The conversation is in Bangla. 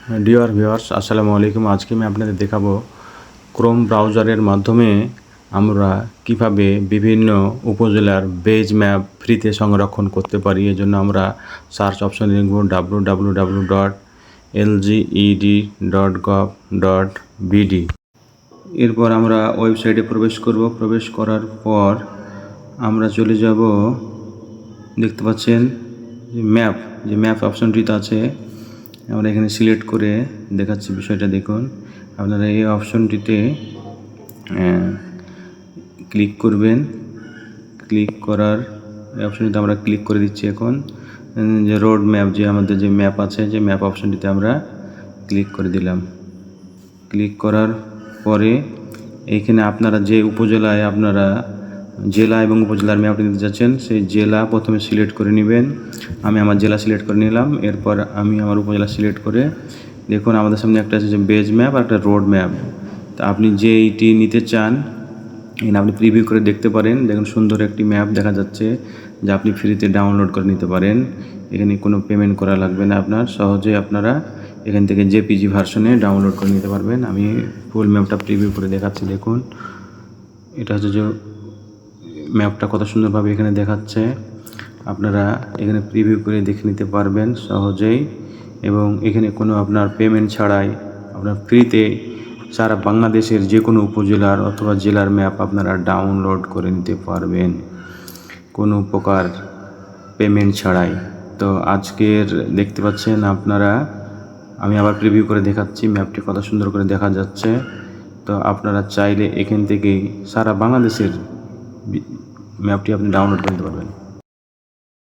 ডিয়ার ভিউয়ার্স, আসসালামু আলাইকুম। আজকে আমি আপনাদের দেখাবো ক্রোম ব্রাউজারের মাধ্যমে আমরা কিভাবে বিভিন্ন উপজেলার বেজ ম্যাপ ফ্রিতে সংরক্ষণ করতে পারি। এজন্য আমরা সার্চ অপশনে লিখব www.lged.gov.bd। এরপর আমরা ওয়েবসাইটে প্রবেশ করব। প্রবেশ করার পর আমরা চলে যাব, দেখতে পাচ্ছেন যে ম্যাপ অপশনটিতে আছে, আমরা এখানে সিলেক্ট করে দেখাচ্ছি বিষয়টা দেখুন। আপনারা এই অপশনটিতে ক্লিক করবেন। ক্লিক করার এই অপশনটিতে আমরা ক্লিক করে দিচ্ছি। এখন যে রোড ম্যাপ, যে আমাদের যে ম্যাপ আছে, যে ম্যাপ অপশনটিতে আমরা ক্লিক করে দিলাম। ক্লিক করার পরে এইখানে আপনারা যে উপজেলায় আপনারা জেলা এবং উপজেলার ম্যাপটি নিতে যাচ্ছেন, সেই জেলা প্রথমে সিলেক্ট করে নেবেন। আমি আমার জেলা সিলেক্ট করে নিলাম। এরপর আমি আমার উপজেলা সিলেক্ট করে, দেখুন আমাদের সামনে একটা আছে যে বেজ ম্যাপ আর একটা রোড ম্যাপ। তা আপনি যেইটি নিতে চান এখানে আপনি প্রিভিউ করে দেখতে পারেন। দেখুন সুন্দর একটি ম্যাপ দেখা যাচ্ছে, যা আপনি ফ্রিতে ডাউনলোড করে নিতে পারেন। এখানে কোনো পেমেন্ট করা লাগবে না আপনার, সহজে আপনারা এখান থেকে জেপিজি ভার্সনে ডাউনলোড করে নিতে পারবেন। আমি ফুল ম্যাপটা প্রিভিউ করে দেখাচ্ছি। দেখুন এটা হচ্ছে যে ম্যাপটা কত সুন্দরভাবে এখানে দেখাচ্ছে। আপনারা এখানে প্রিভিউ করে দেখে নিতে পারবেন সহজেই, এবং এখানে কোনো আপনার পেমেন্ট ছাড়াই আপনার ফ্রিতে সারা বাংলাদেশের যে কোনো উপজেলার অথবা জেলার ম্যাপ আপনারা ডাউনলোড করে নিতে পারবেন কোনো প্রকার পেমেন্ট ছাড়াই। তো আজকের দেখতে পাচ্ছেন আপনারা, আমি আবার প্রিভিউ করে দেখাচ্ছি, ম্যাপটি কত সুন্দর করে দেখা যাচ্ছে। তো আপনারা চাইলে এখান থেকেই সারা বাংলাদেশের ম্যাপটি আপনি ডাউনলোড করতে পারবেন।